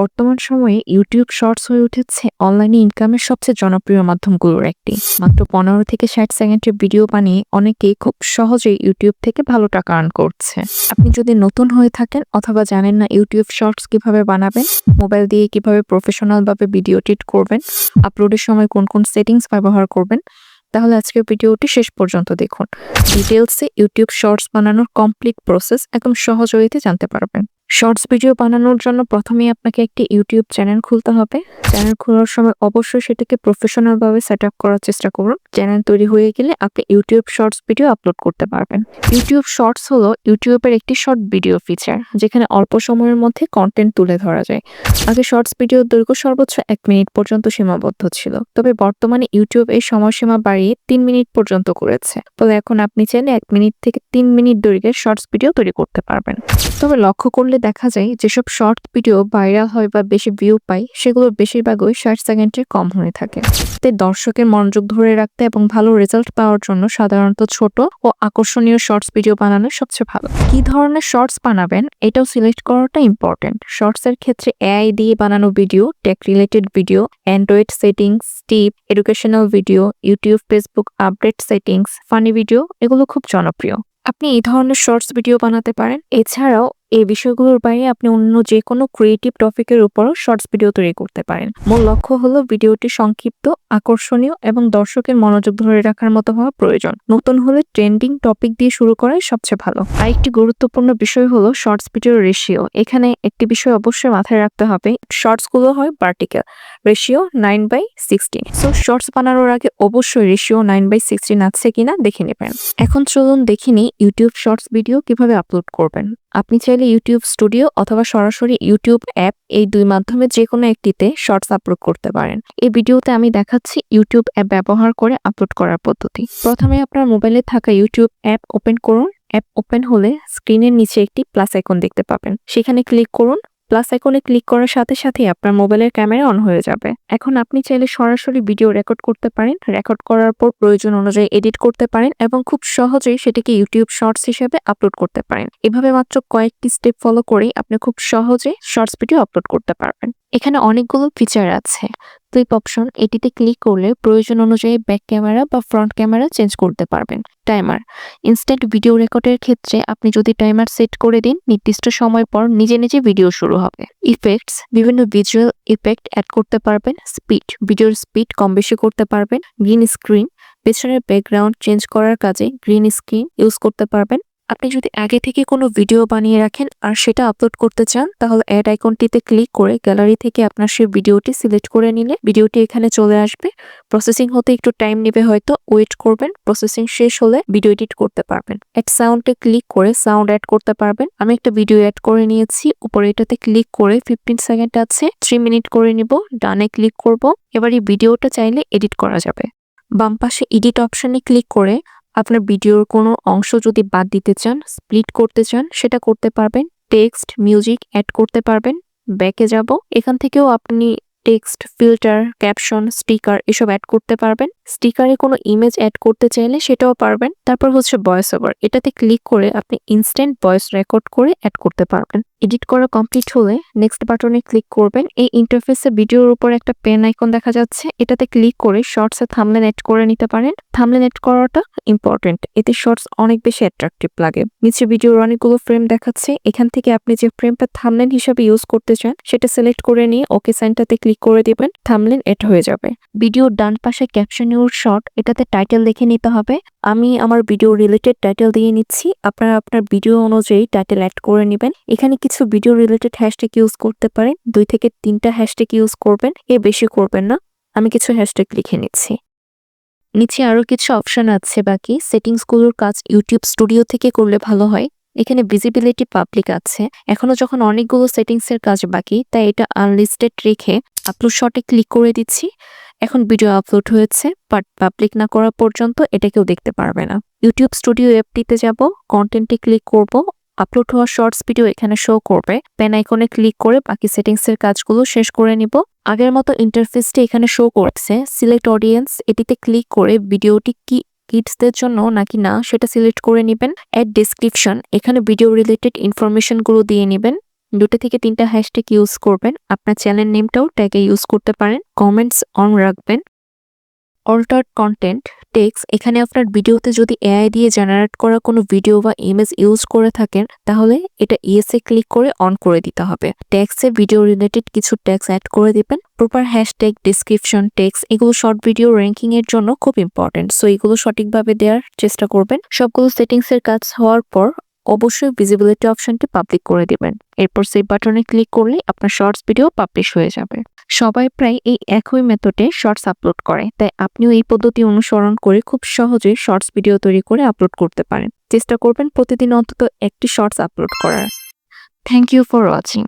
বর্তমান সময়ে YouTube shorts হয়ে উঠেছে অনলাইনে ইনকামের সবচেয়ে জনপ্রিয় মাধ্যমগুলোর একটি। মাত্র 15 থেকে 60 সেকেন্ডের ভিডিও বানিয়ে অনেকেই খুব সহজেই ইউটিউব থেকে ভালো টাকা আর্ন করছে। আপনি যদি নতুন হয়ে থাকেন অথবা জানেন না ইউটিউব শর্টস কিভাবে বানাবেন, মোবাইল দিয়ে কিভাবে প্রফেশনাল ভাবে ভিডিও এডিট করবেন, আপলোডের সময় কোন কোন সেটিংস ব্যবহার করবেন, তাহলে আজকের ভিডিওটি শেষ পর্যন্ত দেখুন। ডিটেলসে ইউটিউব শর্টস বানানোর কমপ্লিট প্রসেস একদম সহজ ওয়েতে জানতে পারবেন। শর্টস ভিডিও বানানোর জন্য প্রথমেই আপনাকে একটি ইউটিউব চ্যানেল খুলতে হবে। চ্যানেল খোলার সময় অবশ্যই সেটাকে প্রফেশনাল ভাবে সেট আপ করার চেষ্টা করুন। চ্যানেল তৈরি হয়ে গেলে আপনি ইউটিউব শর্টস ভিডিও আপলোড করতে পারবেন। ইউটিউব শর্টস হলো ইউটিউবের একটি শর্ট ভিডিও ফিচার, যেখানে অল্প সময়ের মধ্যে কন্টেন্ট তুলে ধরা যায়। আগে শর্টস ভিডিওর দৈর্ঘ্য সর্বোচ্চ 1 মিনিট পর্যন্ত সীমাবদ্ধ ছিল, তবে বর্তমানে ইউটিউব এই সময়সীমা বাড়িয়ে 3 মিনিট পর্যন্ত করেছে। ফলে এখন আপনি চাইলে 1 মিনিট থেকে 3 মিনিট দৈর্ঘ্যের শর্টস ভিডিও তৈরি করতে পারবেন। তবে লক্ষ্য করলে দেখা যায় যেসব শর্ট ভিডিও ভাইরাল হয় বা বেশি ভিউ পায়, সেগুলোর বেশিরভাগই 60 সেকেন্ডের কম হয়ে থাকে। তাই দর্শকের মনোযোগ ধরে রাখতে এবং ভালো রেজাল্ট পাওয়ার জন্য সাধারণত ছোট ও আকর্ষণীয় শর্টস ভিডিও বানানো সবচেয়ে ভালো। কি ধরনের শর্টস বানাবেন এটাও সিলেক্ট করাটা ইম্পর্টেন্ট। শর্টস এর ক্ষেত্রে এআই দিয়ে বানানো video, tech related video, Android settings, tip, educational video, YouTube Facebook update settings, funny video এগুলো খুব জনপ্রিয়। আপনি এই ধরনের শর্টস ভিডিও বানাতে পারেন। এছাড়াও এই বিষয়গুলোর বাইরে আপনি অন্য যে কোনো ক্রিয়েটিভ টপিকের উপরও শর্টস ভিডিও তৈরি করতে পারেন। মূল লক্ষ্য হলো ভিডিওটি সংক্ষিপ্ত, আকর্ষণীয় এবং দর্শকের মনোযোগ ধরে রাখার মতো হওয়া প্রয়োজন। নতুন হলে ট্রেন্ডিং টপিক দিয়ে শুরু করাই সবচেয়ে ভালো। আরেকটি গুরুত্বপূর্ণ বিষয় হলো শর্টস ভিডিওর রেশিও। এখানে একটি বিষয় অবশ্যই মাথায় রাখতে হবে, শর্টস গুলো হয় ভার্টিক্যাল, রেশিও 9/16। সো শর্টস বানানোর আগে অবশ্যই রেশিও 9/16 আছে কিনা দেখে নেবেন। এখন চলুন দেখে নিই ইউটিউব শর্টস ভিডিও কিভাবে আপলোড করবেন। আপনি চাইলে ইউটিউব স্টুডিও অথবা সরাসরি ইউটিউব অ্যাপ, এই দুই মাধ্যমে যে কোনো একটিতে শর্টস আপলোড করতে পারেন। এই ভিডিওতে আমি দেখাচ্ছি ইউটিউব অ্যাপ ব্যবহার করে আপলোড করার পদ্ধতি। প্রথমে আপনার মোবাইলে থাকা ইউটিউব অ্যাপ ওপেন করুন। অ্যাপ ওপেন হলে স্ক্রিনের নিচে একটি প্লাস আইকন দেখতে পাবেন, সেখানে ক্লিক করুন। প্লাস আইকনে ক্লিক করার সাথে সাথে আপনার মোবাইলের ক্যামেরা অন হয়ে যাবে। এখন আপনি চাইলে সরাসরি ভিডিও রেকর্ড করতে পারেন। রেকর্ড করার পর প্রয়োজন অনুযায়ী এডিট করতে পারেন এবং খুব সহজেই সেটাকে ইউটিউব শর্টস হিসেবে আপলোড করতে পারেন। এভাবে মাত্র কয়েকটি স্টেপ ফলো করেই আপনি খুব সহজে শর্টস ভিডিও আপলোড করতে পারবেন। এখানে অনেকগুলো ফিচার আছে। ক্লিপ অপশন, এটিতে ক্লিক করলে প্রয়োজন অনুযায়ী ব্যাক ক্যামেরা বা ফ্রন্ট ক্যামেরা চেঞ্জ করতে পারবেন। টাইমার, ইনস্ট্যান্ট ভিডিও রেকর্ডের ক্ষেত্রে আপনি যদি টাইমার সেট করে দিন, নির্দিষ্ট সময় পর নিজে নিজে ভিডিও শুরু হবে। ইফেক্টস, বিভিন্ন ভিজুয়াল ইফেক্ট অ্যাড করতে পারবেন। স্পিড, ভিডিওর স্পিড কম বেশি করতে পারবেন। গ্রিন স্ক্রিন, পেছনের ব্যাকগ্রাউন্ড চেঞ্জ করার কাজে গ্রিন স্ক্রিন ইউজ করতে পারবেন। আপনি যদি আগে থেকে কোনো ভিডিও বানিয়ে রাখেন আর সেটা আপলোড করতে চান, তাহলে অ্যাড আইকনটিতে ক্লিক করে গ্যালারি থেকে আপনার সেই ভিডিওটি সিলেক্ট করে নিলে ভিডিওটি এখানে চলে আসবে। প্রসেসিং হতে একটু টাইম নেবে, হয়তো ওয়েট করবেন। প্রসেসিং শেষ হলে ভিডিও এডিট করতে পারবেন। অ্যাড সাউন্ডে ক্লিক করে সাউন্ড অ্যাড করতে পারবেন। আমি একটা ভিডিও অ্যাড করে নিয়েছি, উপরে এটাতে ক্লিক করে 15 সেকেন্ড আছে 3 মিনিট করে নিব। ডানে ক্লিক করব। এবার এই ভিডিওটা চাইলে এডিট করা যাবে। বাম পাশে এডিট অপশনে ক্লিক করে আপনার ভিডিওর কোনো অংশ যদি বাদ দিতে চান, স্প্লিট করতে চান, সেটা করতে পারবেন। টেক্সট, মিউজিক অ্যাড করতে পারবেন। ব্যাকে যাব, এখান থেকেও আপনি টেক্সট, ফিল্টার, ক্যাপশন, স্টিকার এসব অ্যাড করতে পারবেন। স্টিকারে কোনো ইমেজ অ্যাড করতে চাইলে সেটাও পারবেন। তারপর হচ্ছে ভয়েস ওভার, এটাতে ক্লিক করে আপনি ইনস্ট্যান্ট ভয়েস রেকর্ড করে অ্যাড করতে পারবেন। এডিট করা কমপ্লিট হলে নেক্সট বাটনে ক্লিক করবেন। এই ইন্টারফেসে ভিডিওর উপর একটা পেন আইকন দেখা যাচ্ছে, এটাতে ক্লিক করে শর্টসে থাম্বনেল অ্যাড করে নিতে পারেন। থাম্বনেল অ্যাড করাটা ইম্পর্টেন্ট, এতে শর্টস অনেক বেশি অ্যাট্রাকটিভ লাগে। নিচে ভিডিওর অনেকগুলো ফ্রেম দেখাচ্ছে, এখান থেকে আপনি যে ফ্রেমটা থাম্বনেল হিসেবে ইউজ করতে চান সেটা সিলেক্ট করে নিয়ে ওকে সাইনটাতে ক্লিক করে দিবেন। থাম্বনেল অ্যাড হয়ে যাবে। ভিডিওর ডান পাশে ক্যাপশন ইউর শর্ট, এটাতে টাইটেল লিখে নিতে হবে। আমি আমার ভিডিও রিলেটেড টাইটেল দিয়ে নিচ্ছি, আপনারা আপনার ভিডিও অনুযায়ী টাইটেল অ্যাড করে নেবেন। এখানে কিছু ভিডিও রিলেটেড হ্যাশট্যাগ ইউজ করতে পারেন। 2 থেকে 3টা হ্যাশট্যাগ ইউজ করবেন, বেশি করবেন না। আমি কিছু হ্যাশট্যাগ লিখে নিচ্ছি। নিচে আরো কিছু অপশন আছে বাকি। সেটিংসগুলোর কাজ ইউটিউব স্টুডিও থেকে করলে ভালো হয়। এখানে ভিজিবিলিটি পাবলিক আছে। এখনো যখন অনেকগুলো সেটিংসের কাজ বাকি, তাই এটা আনলিস্টেড রেখে আপলোড শটে ক্লিক করে দিচ্ছি। এখন ভিডিও আপলোড হয়েছে, বাট পাবলিক না করা পর্যন্ত এটা কেউ দেখতে পারবে না। ইউটিউব স্টুডিও অ্যাপটিতে যাব, কন্টেন্টে ক্লিক করব। আপলোড হওয়া শর্টস ভিডিও এখানে শো করবে। পেন আইকনে ক্লিক করে বাকি সেটিংসের কাজগুলো শেষ করে নিব। আগের মতো ইন্টারফেসটি এখানে শো করছে। সিলেক্ট অডিয়েন্স, এটিতে ক্লিক করে ভিডিওটি কি কিডসদের জন্য নাকি না সেটা সিলেক্ট করে নেবেন। অ্যাড ডেসক্রিপশন, এখানে ভিডিও রিলেটেড ইনফরমেশনগুলো দিয়ে নেবেন। 2 থেকে 3টা হ্যাশট্যাগ ইউজ করবেন। আপনার চ্যানেল নেমটাও ট্যাগে ইউজ করতে পারেন। কমেন্টস অন রাখবেন। অল্টার্ড কন্টেন্ট টেক্সট, এখানে আপনার ভিডিওতে যদি এআই দিয়ে জেনারেট করা কোনো ভিডিও বা ইমেজ ইউজ করে থাকেন তাহলে এটা ইয়েসে ক্লিক করে অন করে দিতে হবে। টেক্সটে ভিডিও রিলেটেড কিছু টেক্সট অ্যাড করে দিবেন। প্রপার হ্যাশট্যাগ, ডিসক্রিপশন, টেক্সট এগুলো শর্ট ভিডিও র্যাঙ্কিং এর জন্য খুব ইম্পর্টেন্ট। সো এগুলো সঠিকভাবে দেওয়ার চেষ্টা করবেন। সবগুলো সেটিংস এর কাজ হওয়ার পর অবশ্যই ভিজিবিলিটি অপশনটি পাবলিক করে দিবেন। এরপর সেভ বাটনে ক্লিক করলে আপনার শর্টস ভিডিও পাবলিশ হয়ে যাবে। সবাই প্রায় এই একই মেথডে শর্টস আপলোড করে, তাই আপনিও এই পদ্ধতি অনুসরণ করে খুব সহজেই শর্টস ভিডিও তৈরি করে আপলোড করতে পারেন। চেষ্টা করবেন প্রতিদিন অন্তত একটি শর্টস আপলোড করার। Thank you for watching.